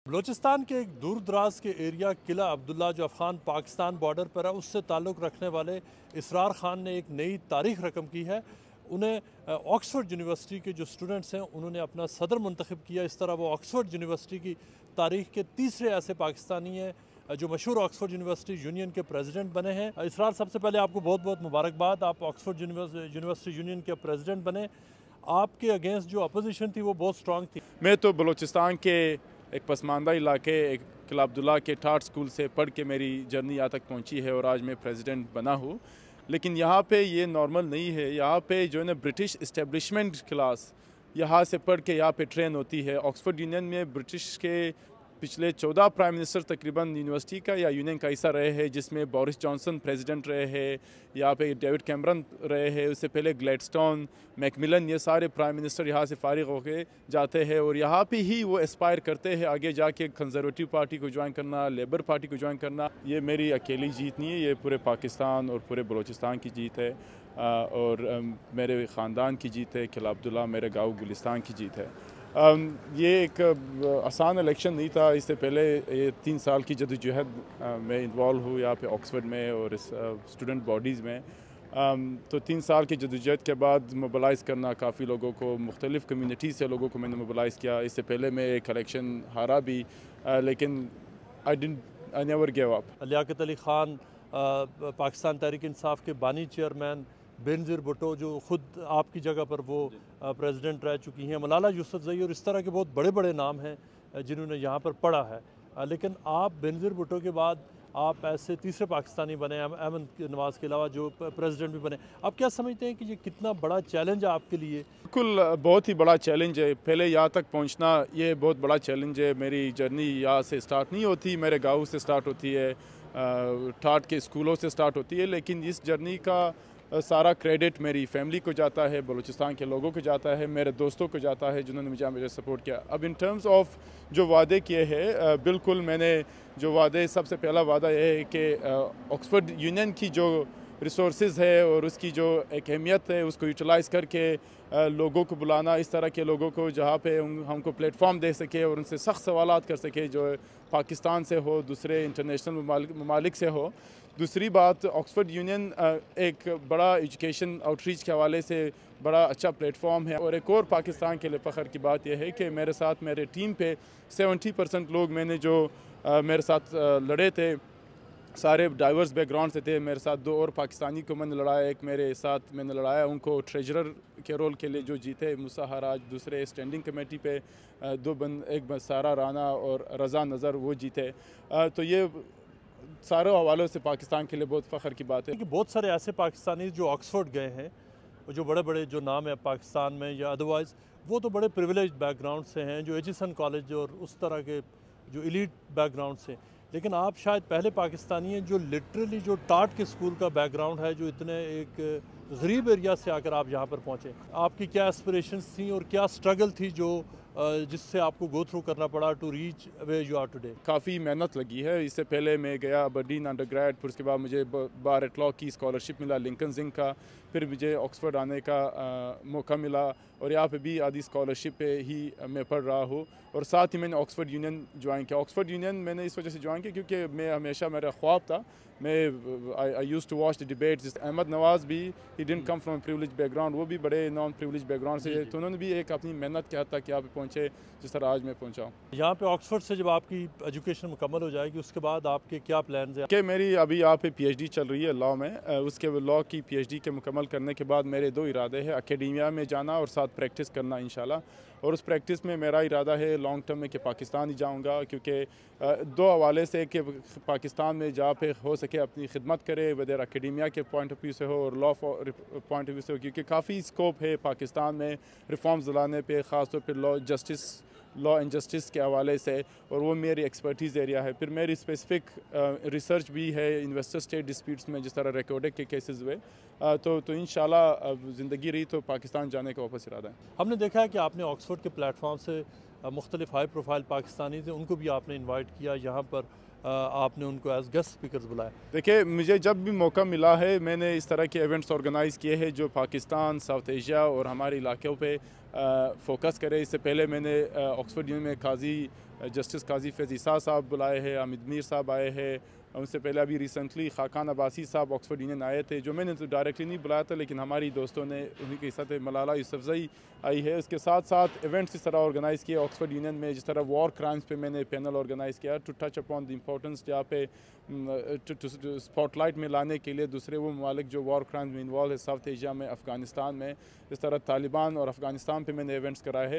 بلوچستان کے ایک دور دراز کے ایریا قلعہ عبداللہ جو افغان پاکستان بارڈر پر ہے اس سے تعلق رکھنے والے اسرار خان نے ایک نئی تاریخ رقم کی ہے۔ انہیں آکسفورڈ یونیورسٹی کے جو سٹوڈنٹس ہیں انہوں نے اپنا صدر منتخب کیا۔ اس طرح وہ آکسفورڈ یونیورسٹی کی تاریخ کے تیسرے ایسے پاکستانی ہیں جو مشہور آکسفورڈ یونیورسٹی یونین کے پریزیڈنٹ بنے ہیں۔ اسرار، سب سے پہلے آپ کو بہت بہت مبارکباد، آپ آکسفورڈ یونیورسٹی یونین کے پریزیڈنٹ بنے۔ آپ کے اگینسٹ جو اپوزیشن تھی وہ بہت سٹرانگ تھی۔ میں تو بلوچستان کے ایک پسماندہ علاقے قلعہ عبداللہ کے ٹاٹ سکول سے پڑھ کے میری جرنی یہاں تک پہنچی ہے اور آج میں پریزیڈنٹ بنا ہوں۔ لیکن یہاں پہ یہ نارمل نہیں ہے، یہاں پہ جو ہے نا برٹش اسٹیبلشمنٹ کلاس یہاں سے پڑھ کے یہاں پہ ٹرین ہوتی ہے۔ آکسفورڈ یونین میں برٹش کے پچھلے 14 پرائم منسٹر تقریباً یونیورسٹی کا یا یونین کا حصہ رہے ہیں، جس میں بورس جانسن پریزیڈنٹ رہے ہیں، یہاں پہ ڈیوڈ کیمرن رہے ہیں، اس سے پہلے گلیڈسٹون، میکملن، یہ سارے پرائم منسٹر یہاں سے فارغ ہو کے جاتے ہیں اور یہاں پہ ہی وہ اسپائر کرتے ہیں آگے جا کے کنزرویٹو پارٹی کو جوائن کرنا، لیبر پارٹی کو جوائن کرنا۔ یہ میری اکیلی جیت نہیں ہے، یہ پورے پاکستان اور پورے بلوچستان کی جیت ہے اور میرے خاندان کی جیت ہے، قلعہ عبداللہ میرے گاؤں گلستان کی جیت ہے۔ یہ ایک آسان الیکشن نہیں تھا، اس سے پہلے یہ 3 سال کی جدوجہد میں انوالو ہوں یہاں پہ آکسفورڈ میں اور اس اسٹوڈنٹ باڈیز میں۔ تو 3 سال کی جدوجہد کے بعد موبلائز کرنا کافی لوگوں کو، مختلف کمیونٹی سے لوگوں کو میں نے موبلائز کیا۔ اس سے پہلے میں ایک الیکشن ہارا بھی، لیکن I never gave up۔ Liaquat Ali Khan Pakistan Tehreek Insaf کے بانی چیئرمین، بینظیر بھٹو جو خود آپ کی جگہ پر وہ پریزیڈنٹ رہ چکی ہیں، ملالہ یوسفزئی اور اس طرح کے بہت بڑے بڑے نام ہیں جنہوں نے یہاں پر پڑھا ہے۔ لیکن آپ بینظیر بھٹو کے بعد آپ ایسے تیسرے پاکستانی بنے، احمد نواز کے علاوہ جو پریزیڈنٹ بھی بنے۔ آپ کیا سمجھتے ہیں کہ یہ کتنا بڑا چیلنج ہے آپ کے لیے؟ بالکل بہت ہی بڑا چیلنج ہے، پہلے یہاں تک پہنچنا یہ بہت بڑا چیلنج ہے۔ میری جرنی یہاں سے سٹارٹ نہیں ہوتی، میرے گاؤں سے سٹارٹ ہوتی ہے، ٹاٹ کے اسکولوں سے سٹارٹ ہوتی ہے، لیکن اس جرنی کا سارا کریڈٹ میری فیملی کو جاتا ہے، بلوچستان کے لوگوں کو جاتا ہے، میرے دوستوں کو جاتا ہے جنہوں نے مجھے سپورٹ کیا۔ اب ان ٹرمز آف جو وعدے کیے ہیں، بالکل میں نے جو وعدے، سب سے پہلا وعدہ یہ ہے کہ آکسفورڈ یونین کی جو ریسورسز ہے اور اس کی جو ایک اہمیت ہے اس کو یوٹیلائز کر کے لوگوں کو بلانا، اس طرح کے لوگوں کو جہاں پہ ہم کو پلیٹ فارم دے سکے اور ان سے سخت سوالات کر سکے جو پاکستان سے ہو، دوسرے انٹرنیشنل ممالک سے ہو۔ دوسری بات، آکسفورڈ یونین ایک بڑا ایجوکیشن آؤٹ ریچ کے حوالے سے بڑا اچھا پلیٹ فارم ہے۔ اور ایک اور پاکستان کے لیے فخر کی بات یہ ہے کہ میرے ساتھ میرے ٹیم پہ 70% لوگ میں نے جو میرے ساتھ لڑے تھے سارے ڈائیورس بیک گراؤنڈ سے تھے۔ میرے ساتھ 2 اور پاکستانی کو میں نے لڑایا، ایک میرے ساتھ میں نے لڑایا ان کو ٹریجرر کے رول کے لیے جو جیتے، موسیٰ حراج، دوسرے اسٹینڈنگ کمیٹی پہ ایک سارا رانا اور رضا نظر وہ جیتے۔ تو یہ سارے حوالوں سے پاکستان کے لیے بہت فخر کی بات ہے کہ بہت سارے ایسے پاکستانی جو آکسفورڈ گئے ہیں، جو بڑے بڑے جو نام ہیں پاکستان میں یا ادروائز، وہ تو بڑے پریویلیج بیک گراؤنڈ سے ہیں، جو ایچسن کالج اور اس طرح کے جو ایلیٹ بیک گراؤنڈ سے۔ لیکن آپ شاید پہلے پاکستانی ہیں جو لٹرلی جو ٹاٹ کے اسکول کا بیک گراؤنڈ ہے، جو اتنے ایک غریب ایریا سے آ کر آپ یہاں پر پہنچے۔ آپ کی کیا اسپریشنز تھیں اور کیا سٹرگل تھی جو جس سے آپ کو گو تھرو کرنا پڑا to reach where you are today? کافی محنت لگی ہے۔ اس سے پہلے میں گیا ابرڈین انڈر گریڈ، پھر اس کے بعد مجھے بار ایٹ لا کی اسکالرشپ ملا لنکن زنگ کا، پھر مجھے آکسفورڈ آنے کا موقع ملا اور یہاں پہ بھی آدھی اسکالرشپ پہ ہی میں پڑھ رہا ہوں۔ اور ساتھ ہی میں نے آکسفورڈ یونین جوائن کیا۔ آکسفورڈ یونین میں نے اس وجہ سے جوائن کیا کیونکہ میں ہمیشہ میرا خواب تھا، میں I used to watch the debates۔ Ahmad نواز بھی he didn't come from a privileged background، وہ بھی بڑے نان privileged background سے، تو انہوں نے بھی ایک اپنی محنت کیا تھا کہ یہاں پہ پہنچے جس طرح آج میں پہنچا ہوں۔ یہاں پہ آکسفورڈ سے جب آپ کی ایجوکیشن مکمل ہو جائے گی اس کے بعد آپ کے کیا پلانز ہیں؟ کہ میری ابھی یہاں پہ PhD چل رہی ہے لاء میں، اس کے لاء کی PhD کے مکمل کرنے کے بعد میرے 2 ارادے ہیں، اکیڈیمیا میں جانا اور ساتھ پریکٹس کرنا انشاءاللہ۔ اور اس پریکٹس میں میرا ارادہ ہے لانگ ٹرم میں کہ پاکستان ہی جاؤں گا، کیونکہ 2 حوالے سے کہ پاکستان میں جہاں پہ ہو سکے اپنی خدمت کرے، ودر اکیڈیمیا کے پوائنٹ آف ویو سے ہو اور لاء پوائنٹ آف ویو سے ہو، کیونکہ کافی اسکوپ ہے پاکستان میں ریفارمز لانے پہ، خاص طور پہ لاء اینڈ جسٹس کے حوالے سے، اور وہ میری ایکسپرٹیز ایریا ہے۔ پھر میری اسپیسیفک ریسرچ بھی ہے انویسٹر اسٹیٹ ڈسپیوٹس میں، جس طرح ریکارڈک کے کیسز ہوئے، تو انشاءاللہ زندگی رہی تو پاکستان جانے کا واپس ارادہ ہے۔ ہم نے دیکھا ہے کہ آپ نے آکسفورڈ کے پلیٹ فارم سے مختلف ہائی پروفائل پاکستانی تھے، ان کو بھی آپ نے انوائٹ کیا یہاں پر، آپ نے ان کو ایز گیسٹ اسپیکرز بلایا۔ دیکھیں، مجھے جب بھی موقع ملا ہے میں نے اس طرح کے ایونٹس آرگنائز کیے ہیں جو پاکستان، ساؤتھ ایشیا اور ہمارے علاقوں پہ فوکس کرے۔ اس سے پہلے میں نے آکسفورڈ یونین میں قاضی جسٹس قاضی فیض عیسیٰ صاحب بلائے ہیں, حامد میر صاحب آئے ہیں, ان سے پہلے ابھی ریسنٹلی خاقان عباسی صاحب آکسفورڈ یونین آئے تھے, جو میں نے تو ڈائریکٹلی نہیں بلایا تھا لیکن ہماری دوستوں نے انہیں کے ساتھ ملالہ یوسفزئی آئی ہے. اس کے ساتھ ساتھ ایونٹس اس طرح آرگنائز کیے آکسفورڈ یونین میں, جس طرح وار کرائمز پہ میں نے پینل آرگنائز کیا to touch upon the importance, جہاں پہ اسپاٹ لائٹ میں لانے کے لیے دوسرے وہ ممالک جو وار کرائمز میں انوالو ہے ساؤتھ ایشیا میں, افغانستان میں, اس طرح طالبان اور افغانستان پہ میں نے ایونٹس کرائے ہیں.